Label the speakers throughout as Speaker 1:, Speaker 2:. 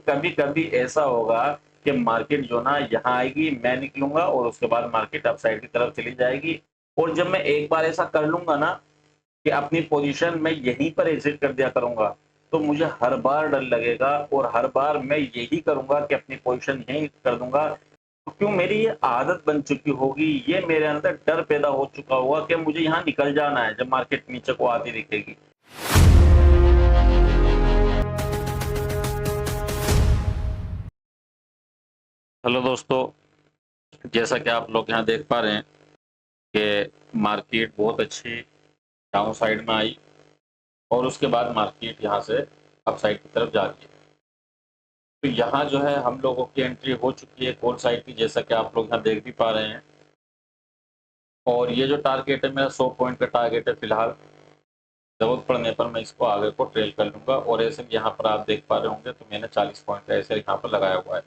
Speaker 1: कभी कभी ऐसा होगा कि मार्केट जो ना यहाँ आएगी, मैं निकलूंगा और उसके बाद मार्केट अपसाइड की तरफ चली जाएगी। और जब मैं एक बार ऐसा कर लूंगा ना कि अपनी पोजीशन मैं यहीं पर एग्जिट कर दिया करूंगा, तो मुझे हर बार डर लगेगा और हर बार मैं यही करूंगा कि अपनी पोजीशन यहीं कर दूंगा। तो क्यों मेरी ये आदत बन चुकी होगी, ये मेरे अंदर डर पैदा हो चुका होगा कि मुझे यहाँ निकल जाना है जब मार्केट नीचे को आती दिखेगी। हेलो दोस्तों, जैसा कि आप लोग यहाँ देख पा रहे हैं कि मार्केट बहुत अच्छी डाउन साइड में आई और उसके बाद मार्केट यहाँ से अप साइड की तरफ जा रही है। तो यहाँ जो है हम लोगों की एंट्री हो चुकी है कॉल साइड की, जैसा कि आप लोग यहाँ देख भी पा रहे हैं। और ये जो टारगेट है मेरा 100 पॉइंट का टारगेट है फिलहाल। जरूरत पड़ने पर मैं इसको आगे को ट्रेल कर लूंगा। और ऐसे यहाँ पर आप देख पा रहे होंगे तो मैंने 40 पॉइंट का ऐसे यहाँ पर लगाया हुआ है।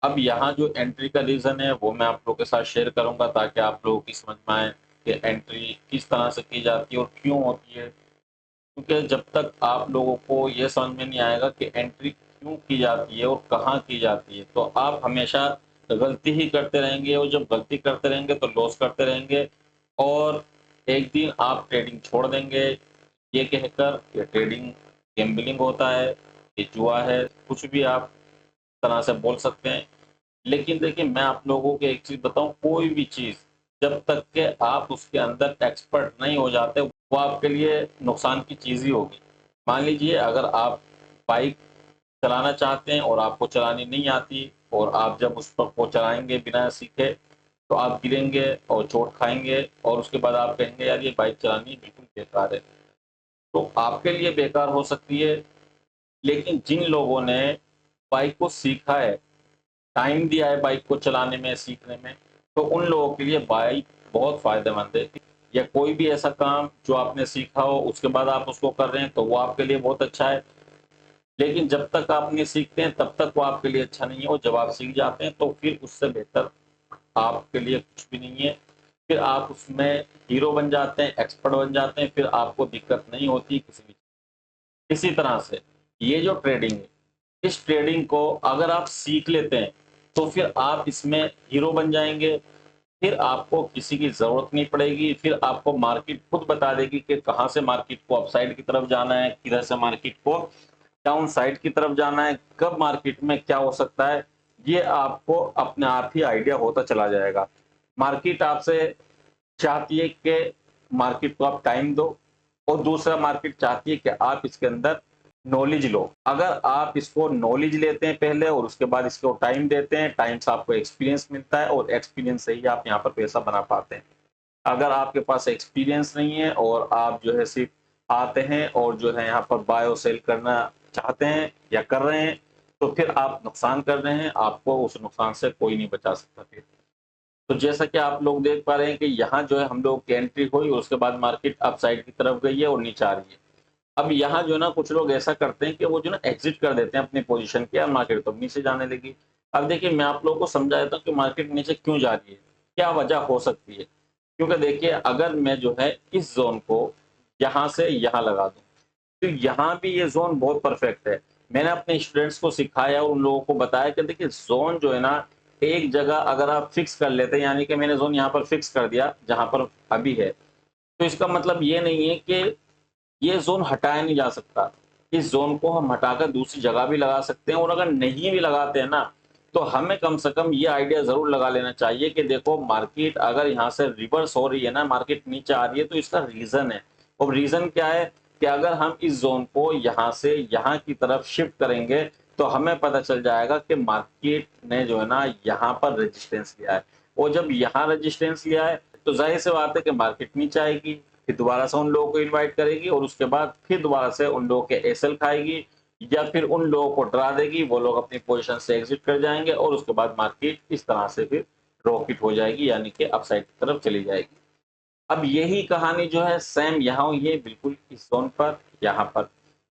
Speaker 1: अब यहाँ जो एंट्री का रीज़न है वो मैं आप लोगों के साथ शेयर करूंगा ताकि आप लोगों की समझ में आए कि एंट्री किस तरह से की जाती है और क्यों होती है। क्योंकि जब तक आप लोगों को ये समझ में नहीं आएगा कि एंट्री क्यों की जाती है और कहाँ की जाती है, तो आप हमेशा गलती ही करते रहेंगे और जब गलती करते रहेंगे तो लॉस करते रहेंगे। और एक दिन आप ट्रेडिंग छोड़ देंगे ये कहकर कि ट्रेडिंग गैम्बलिंग होता है, ये जुआ है, कुछ भी आप तरह से बोल सकते हैं। लेकिन देखिए मैं आप लोगों को एक चीज बताऊं, कोई भी चीज जब तक के आप उसके अंदर एक्सपर्ट नहीं हो जाते वो आपके लिए नुकसान की चीज ही होगी। मान लीजिए अगर आप बाइक चलाना चाहते हैं और आपको चलानी नहीं आती और आप जब उस पर को चलाएंगे बिना सीखे तो आप गिरेंगे और चोट खाएंगे और उसके बाद आप कहेंगे यार ये बाइक चलानी बिल्कुल बेकार है। तो आपके लिए बेकार हो सकती है, लेकिन जिन लोगों ने बाइक को सीखा है, टाइम दिया है बाइक को चलाने में, सीखने में, तो उन लोगों के लिए बाइक बहुत फायदेमंद है। या कोई भी ऐसा काम जो आपने सीखा हो उसके बाद आप उसको कर रहे हैं तो वो आपके लिए बहुत अच्छा है। लेकिन जब तक आप नहीं सीखते हैं तब तक वो आपके लिए अच्छा नहीं है, और जब आप सीख जाते हैं तो फिर उससे बेहतर आपके लिए कुछ भी नहीं है। फिर आप उसमें हीरो बन जाते हैं, एक्सपर्ट बन जाते हैं, फिर आपको दिक्कत नहीं होती किसी भी। इसी तरह से ये जो ट्रेडिंग है, इस ट्रेडिंग को अगर आप सीख लेते हैं तो फिर आप इसमें हीरो बन जाएंगे। फिर आपको किसी की जरूरत नहीं पड़ेगी, फिर आपको मार्केट खुद बता देगी कि कहाँ से मार्केट को अपसाइड की तरफ जाना है, किधर से मार्केट को डाउन साइड की तरफ जाना है, कब मार्केट में क्या हो सकता है, ये आपको अपने आप ही आइडिया होता चला जाएगा। मार्केट आपसे चाहती है कि मार्केट को आप टाइम दो, और दूसरा मार्केट चाहती है कि आप इसके अंदर नॉलेज लो। अगर आप इसको नॉलेज लेते हैं पहले और उसके बाद इसको टाइम देते हैं, टाइम से आपको एक्सपीरियंस मिलता है और एक्सपीरियंस से ही आप यहाँ पर पैसा बना पाते हैं। अगर आपके पास एक्सपीरियंस नहीं है और आप जो है सिर्फ आते हैं और जो है यहाँ पर बाय और सेल करना चाहते हैं या कर रहे हैं, तो फिर आप नुकसान कर रहे हैं, आपको उस नुकसान से कोई नहीं बचा सकता फिर। तो जैसा कि आप लोग देख पा रहे हैं कि यहाँ जो है हम लोग की एंट्री हुई और उसके बाद मार्केट अप साइड की तरफ गई है और नीचे आ रही है। अब यहाँ जो है ना कुछ लोग ऐसा करते हैं कि वो जो ना एग्जिट कर देते हैं अपनी पोजीशन की, और मार्केट तो नीचे जाने लगी। अब देखिए मैं आप लोगों को समझा देता हूँ कि मार्केट नीचे क्यों जा रही है, क्या वजह हो सकती है। क्योंकि देखिए अगर मैं जो है इस जोन को यहाँ से यहाँ लगा दूं तो यहाँ भी ये जोन बहुत परफेक्ट है। मैंने अपने स्टूडेंट्स को सिखाया और उन लोगों को बताया कि देखिए जोन जो है ना, एक जगह अगर आप फिक्स कर लेते हैं, यानी कि मैंने जोन यहाँ पर फिक्स कर दिया जहां पर अभी है, तो इसका मतलब ये नहीं है कि ये जोन हटाया नहीं जा सकता। इस जोन को हम हटाकर दूसरी जगह भी लगा सकते हैं, और अगर नहीं भी लगाते हैं ना तो हमें कम से कम ये आइडिया जरूर लगा लेना चाहिए कि देखो मार्केट अगर यहाँ से रिवर्स हो रही है ना, मार्केट नीचे आ रही है, तो इसका रीजन है। और रीजन क्या है कि अगर हम इस जोन को यहाँ से यहाँ की तरफ शिफ्ट करेंगे तो हमें पता चल जाएगा कि मार्केट ने जो है ना यहाँ पर रेजिस्टेंस लिया है, और जब यहाँ रेजिस्टेंस लिया है तो जाहिर सी बात है कि मार्केट नीचे आएगी, फिर दोबारा से उन लोगों को इनवाइट करेगी और उसके बाद फिर दोबारा से उन लोगों के एसएल खाएगी, या फिर उन लोगों को डरा देगी, वो लोग अपनी पोजीशन से एग्जिट कर जाएंगे और उसके बाद मार्केट इस तरह से फिर रॉकेट हो जाएगी, यानी कि अपसाइड की तरफ चली जाएगी। अब यही कहानी जो है सेम यहाँ हुई है, बिल्कुल इस जोन पर, यहाँ पर।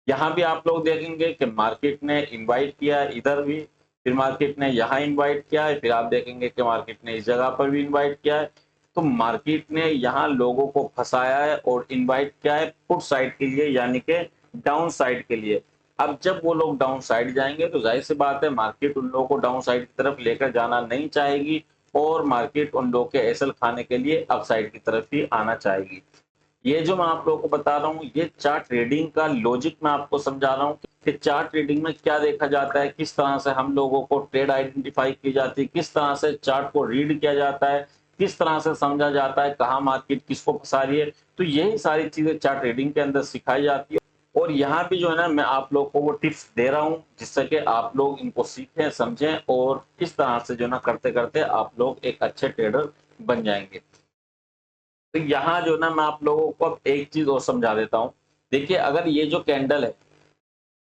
Speaker 1: यहाँ भी आप लोग देखेंगे कि मार्केट ने इनवाइट किया है इधर भी, फिर मार्केट ने यहाँ इनवाइट किया है, फिर आप देखेंगे कि मार्केट ने इस जगह पर भी इनवाइट किया है। तो मार्केट ने यहाँ लोगों को फंसाया है और इनवाइट किया है पुट साइड के लिए, यानी कि डाउन साइड के लिए। अब जब वो लोग डाउन साइड जाएंगे तो जाहिर सी बात है मार्केट उन लोगों को डाउन साइड की तरफ लेकर जाना नहीं चाहेगी और मार्केट उन लोगों के एसएल खाने के लिए अप साइड की तरफ ही आना चाहेगी। ये जो मैं आप लोगों को बता रहा हूँ ये चार्ट ट्रेडिंग का लॉजिक मैं आपको समझा रहा हूँ कि चार्ट ट्रेडिंग में क्या देखा जाता है, किस तरह से हम लोगों को ट्रेड आइडेंटिफाई की जाती है, किस तरह से चार्ट को रीड किया जाता है, किस तरह से समझा जाता है कहाँ मार्केट किसको फंसा रही है। तो यही सारी चीजें चार्ट ट्रेडिंग के अंदर सिखाई जाती है और यहाँ भी जो है ना मैं आप लोग को वो टिप्स दे रहा हूँ जिससे कि आप लोग इनको सीखें समझें और इस तरह से जो ना करते करते आप लोग एक अच्छे ट्रेडर बन जाएंगे। तो यहाँ जो ना मैं आप लोगों को अब एक चीज और समझा देता हूँ। देखिए अगर ये जो कैंडल है,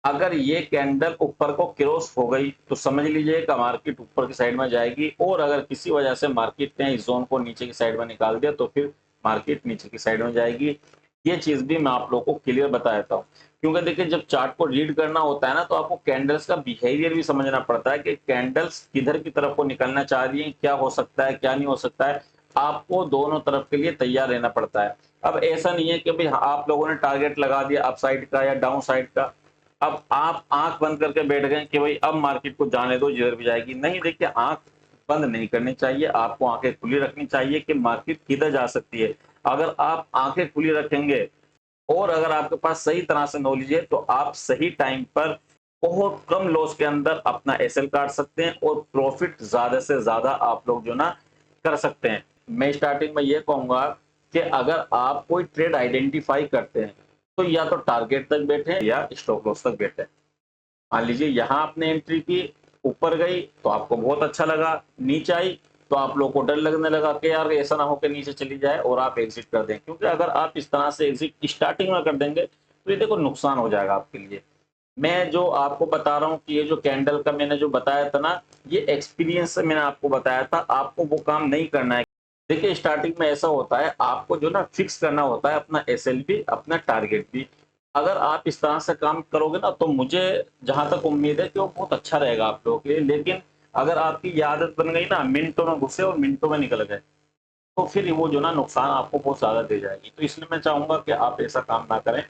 Speaker 1: अगर ये कैंडल ऊपर को क्रॉस हो गई तो समझ लीजिए कि मार्केट ऊपर की साइड में जाएगी और अगर किसी वजह से मार्केट ने इस जोन को नीचे की साइड में निकाल दिया तो फिर मार्केट नीचे की साइड में जाएगी। ये चीज भी मैं आप लोगों को क्लियर बता देता हूँ क्योंकि देखिए जब चार्ट को रीड करना होता है ना तो आपको कैंडल्स का बिहेवियर भी समझना पड़ता है कि कैंडल्स किधर की तरफ को निकलना चाह रही है, क्या हो सकता है क्या नहीं हो सकता है। आपको दोनों तरफ के लिए तैयार रहना पड़ता है। अब ऐसा नहीं है कि भाई आप लोगों ने टारगेट लगा दिया अप साइड का या डाउन साइड का, अब आप आंख बंद करके बैठ गए कि भाई अब मार्केट को जाने दो जिधर भी जाएगी। नहीं, देखिए आंख बंद नहीं करनी चाहिए, आपको आंखें खुली रखनी चाहिए कि मार्केट किधर जा सकती है। अगर आप आंखें खुली रखेंगे और अगर आपके पास सही तरह से नॉलेज है तो आप सही टाइम पर बहुत कम लॉस के अंदर अपना एसएल काट सकते हैं और प्रॉफिट ज्यादा से ज्यादा आप लोग जो ना कर सकते हैं। मैं स्टार्टिंग में ये कहूंगा कि अगर आप कोई ट्रेड आइडेंटिफाई करते हैं तो या तो टारगेट तक बैठे या स्टॉप लॉस तक बैठे। मान लीजिए यहाँ आपने एंट्री की, ऊपर गई तो आपको बहुत अच्छा लगा, नीचे आई तो आप लोग को डर लगने लगा कि यार ऐसा ना हो कि नीचे चली जाए और आप एग्जिट कर दें, क्योंकि अगर आप इस तरह से एग्जिट स्टार्टिंग में कर देंगे तो ये देखो नुकसान हो जाएगा आपके लिए। मैं जो आपको बता रहा हूँ कि ये जो कैंडल का मैंने जो बताया था ना, ये एक्सपीरियंस से मैंने आपको बताया था, आपको वो काम नहीं करना है। देखिए स्टार्टिंग में ऐसा होता है आपको जो ना फिक्स करना होता है अपना एसएल भी अपना टारगेट भी। अगर आप इस तरह से काम करोगे ना तो मुझे जहां तक उम्मीद है कि वो बहुत अच्छा रहेगा आप लोगों के लिए। लेकिन अगर आपकी ये आदत बन गई ना मिनटों में घुसे और मिनटों में निकल गए तो फिर वो जो ना नुकसान आपको बहुत ज्यादा दे जाएगी। तो इसलिए मैं चाहूंगा कि आप ऐसा काम ना करें।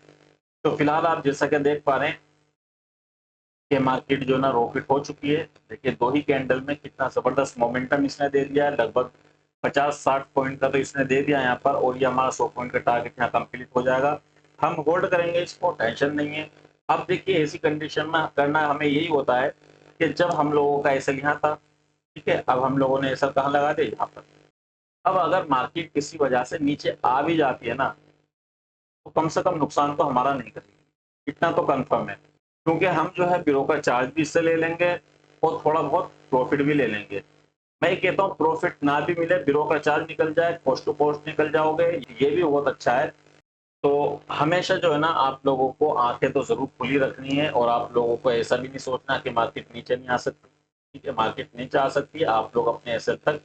Speaker 1: तो फिलहाल आप जैसा कि देख पा रहे हैं कि मार्केट जो ना रॉकेट हो चुकी है। देखिए दो ही कैंडल में कितना जबरदस्त मोमेंटम इसने दे दिया है, लगभग 50-60 पॉइंट का तो इसने दे दिया यहाँ पर और ये हमारा 100 पॉइंट का टारगेट यहाँ कंप्लीट हो जाएगा। हम होल्ड करेंगे इसको, टेंशन नहीं है। अब देखिए ऐसी कंडीशन में करना हमें यही होता है कि जब हम लोगों का एसएल यहाँ था, ठीक है, अब हम लोगों ने एसएल कहाँ लगा दिया, यहाँ पर। अब अगर मार्केट किसी वजह से नीचे आ भी जाती है ना तो कम से कम नुकसान तो हमारा नहीं करेगी, इतना तो कंफर्म है, क्योंकि हम जो है ब्रोकर चार्ज भी इससे ले लेंगे और थोड़ा बहुत प्रॉफिट भी ले लेंगे। मैं ये कहता हूँ प्रॉफिट ना भी मिले, ब्रोकर चार्ज निकल जाए, कॉस्ट टू कॉस्ट निकल जाओगे, ये भी बहुत अच्छा है। तो हमेशा जो है ना आप लोगों को आंखें तो जरूर खुली रखनी है और आप लोगों को ऐसा भी नहीं सोचना कि मार्केट नीचे नहीं आ सकती। ठीक है, मार्केट नीचे आ सकती है, आप लोग अपने एसएल तक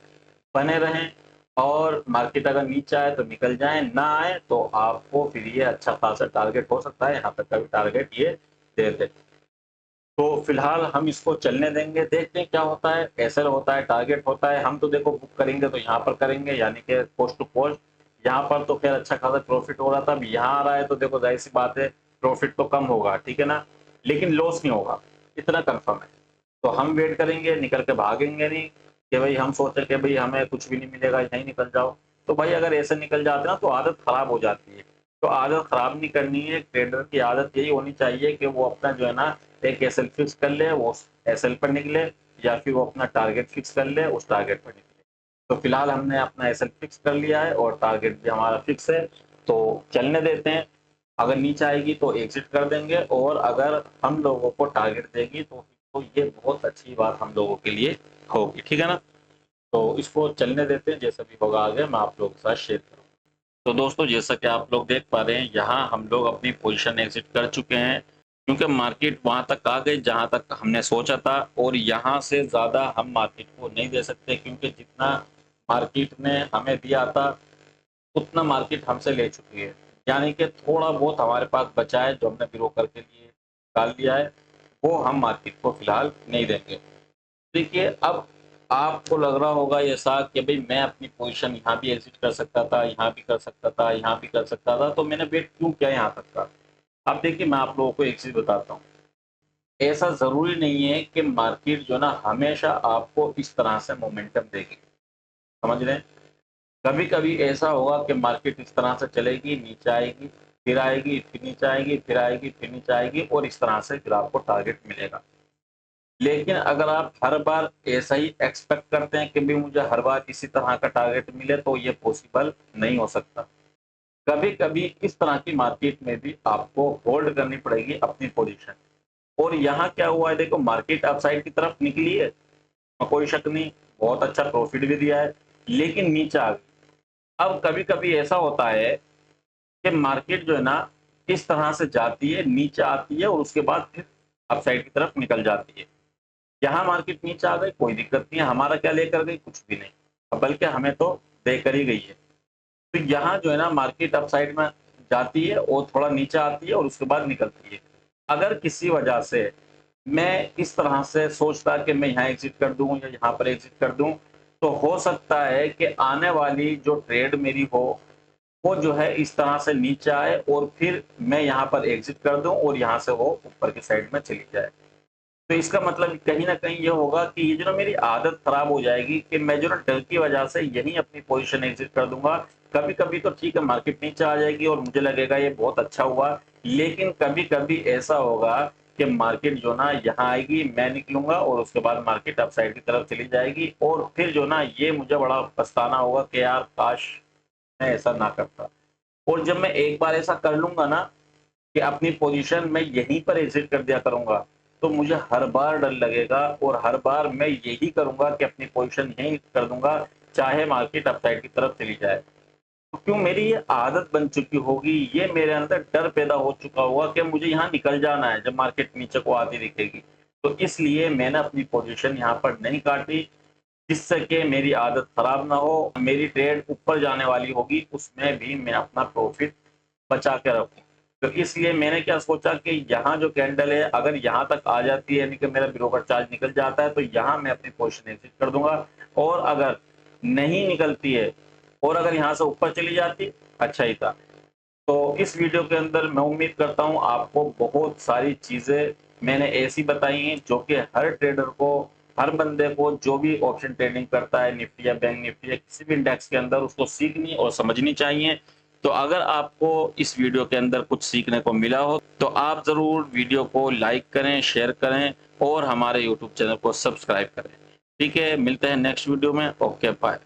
Speaker 1: बने रहें और मार्केट अगर नीचे आए तो निकल जाए, ना आए तो आपको फिर ये अच्छा खासा टारगेट हो सकता है, यहाँ तक का भी टारगेट ये दे दे। तो फिलहाल हम इसको चलने देंगे, देखते हैं क्या होता है। एसएल होता है, टारगेट होता है, हम तो देखो बुक करेंगे तो यहाँ पर करेंगे यानी कि कोस्ट टू कोस्ट। यहाँ पर तो खैर अच्छा खासा प्रॉफिट हो रहा था, अब यहाँ आ रहा है तो देखो जाहिर सी बात है प्रॉफिट तो कम होगा, ठीक है ना, लेकिन लॉस नहीं होगा, इतना कंफर्म है। तो हम वेट करेंगे, निकल के भागेंगे नहीं कि भाई हम सोचे कि भाई हमें कुछ भी नहीं मिलेगा यहीं निकल जाओ। तो भाई अगर ऐसे निकल जाते ना तो आदत खराब हो जाती है। तो आदत खराब नहीं करनी है, ट्रेडर की आदत यही होनी चाहिए कि वो अपना जो है ना एक एसएल फिक्स कर ले, वो एसएल पर निकले, या फिर वो अपना टारगेट फिक्स कर ले, उस टारगेट पर निकले। तो फिलहाल हमने अपना एसएल फिक्स कर लिया है और टारगेट भी हमारा फिक्स है, तो चलने देते हैं। अगर नीचे आएगी तो एग्जिट कर देंगे और अगर हम लोगों को टारगेट देगी तो ये बहुत अच्छी बात हम लोगों के लिए होगी, ठीक है ना। तो इसको चलने देते हैं, जैसा भी होगा आगे मैं आप लोगों के साथ शेयर करूँगा। तो दोस्तों जैसा कि आप लोग देख पा रहे हैं यहाँ हम लोग अपनी पोजीशन एग्जिट कर चुके हैं, क्योंकि मार्केट वहां तक आ गई जहां तक हमने सोचा था और यहाँ से ज्यादा हम मार्केट को नहीं दे सकते, क्योंकि जितना मार्केट ने हमें दिया था उतना मार्केट हमसे ले चुकी है। यानी कि थोड़ा बहुत हमारे पास बचा है जो हमने ब्रोकर के लिए निकाल लिया है, वो हम मार्केट को फिलहाल नहीं देंगे। देखिए अब आपको लग रहा होगा ऐसा कि भाई मैं अपनी पोजीशन यहाँ भी एग्जिट कर सकता था, यहाँ भी कर सकता था, यहाँ भी कर सकता था, तो मैंने वेट क्यों किया यहाँ तक का। अब देखिए मैं आप लोगों को एक चीज बताता हूँ। ऐसा ज़रूरी नहीं है कि मार्केट जो है ना हमेशा आपको इस तरह से मोमेंटम देगी, समझ रहे हैं? कभी-कभी ऐसा होगा कि मार्केट इस तरह से चलेगी, नीचे आएगी, फिर आएगी, फिर नीचे आएगी, फिर आएगी, फिर नीचे आएगी और इस तरह से फिर आपको टारगेट मिलेगा। लेकिन अगर आप हर बार ऐसा ही एक्सपेक्ट करते हैं कि भई मुझे हर बार इसी तरह का टारगेट मिले तो ये पॉसिबल नहीं हो सकता। कभी-कभी इस तरह की मार्केट में भी आपको होल्ड करनी पड़ेगी अपनी पोज़ीशन। और यहाँ क्या हुआ है देखो, मार्केट अपसाइड की तरफ निकली है, कोई शक नहीं, बहुत अच्छा प्रॉफिट भी दिया है, लेकिन नीचे आ गई। अब कभी-कभी ऐसा होता है कि मार्केट जो है ना इस तरह से जाती है, नीचे आती है और उसके बाद फिर अपसाइड की तरफ निकल जाती है। यहाँ मार्केट नीचे आ गई, कोई दिक्कत नहीं है, हमारा क्या लेकर गई? कुछ भी नहीं, बल्कि हमें तो देकर ही गई है। तो यहाँ जो है ना मार्केट अपसाइड में जाती है और थोड़ा नीचे आती है और उसके बाद निकलती है। अगर किसी वजह से मैं इस तरह से सोचता कि मैं यहाँ एग्ज़िट कर दूँ या यहाँ पर एग्ज़िट कर दूँ, तो हो सकता है कि आने वाली जो ट्रेड मेरी हो, वो जो है इस तरह से नीचे आए और फिर मैं यहाँ पर एग्ज़िट कर दूँ और यहाँ से वो ऊपर की साइड में चली जाए। तो इसका मतलब कहीं न कहीं ये होगा कि ये जो ना मेरी आदत खराब हो जाएगी कि मैं जो ना डर की वजह से यहीं अपनी पोज़ीशन एग्ज़िट कर दूँगा। कभी-कभी तो ठीक है मार्केट नीचे आ जाएगी और मुझे लगेगा ये बहुत अच्छा हुआ, लेकिन कभी-कभी ऐसा होगा कि मार्केट जो ना यहाँ आएगी, मैं निकलूँगा और उसके बाद मार्केट अपसाइड की तरफ चली जाएगी और फिर जो ना ये मुझे बड़ा पछताना होगा कि यार काश मैं ऐसा ना करता। और जब मैं एक बार ऐसा कर लूँगा ना कि अपनी पोजीशन मैं यहीं पर एग्ज़िट कर दिया करूँगा, तो मुझे हर बार डर लगेगा और हर बार मैं यही करूँगा कि अपनी पोजीशन यहीं कर दूँगा, चाहे मार्केट अपसाइड की तरफ चली जाए। तो क्यों मेरी ये आदत बन चुकी होगी, ये मेरे अंदर डर पैदा हो चुका होगा कि मुझे यहाँ निकल जाना है जब मार्केट नीचे को आती दिखेगी। तो इसलिए मैंने अपनी पोजीशन यहाँ पर नहीं काटी, जिससे कि मेरी आदत खराब ना हो, मेरी ट्रेड ऊपर जाने वाली होगी, उसमें भी मैं अपना प्रॉफ़िट बचा के रखूँ। तो इसलिए मैंने क्या सोचा कि यहाँ जो कैंडल है अगर यहाँ तक आ जाती है यानी कि मेरा ब्रोकर चार्ज निकल जाता है तो यहाँ मैं अपनी पोज़ीशन एग्ज़िट कर दूँगा और अगर नहीं निकलती है और अगर यहाँ से ऊपर चली जाती, अच्छा ही था। तो इस वीडियो के अंदर मैं उम्मीद करता हूँ आपको बहुत सारी चीज़ें मैंने ऐसी बताई हैं जो कि हर ट्रेडर को, हर बंदे को जो भी ऑप्शन ट्रेडिंग करता है निफ्टी या बैंक निफ्टी या किसी भी इंडेक्स के अंदर उसको सीखनी और समझनी चाहिए। तो अगर आपको इस वीडियो के अंदर कुछ सीखने को मिला हो तो आप ज़रूर वीडियो को लाइक करें, शेयर करें और हमारे यूट्यूब चैनल को सब्सक्राइब करें। ठीक है, मिलते हैं नेक्स्ट वीडियो में। Okay, bye.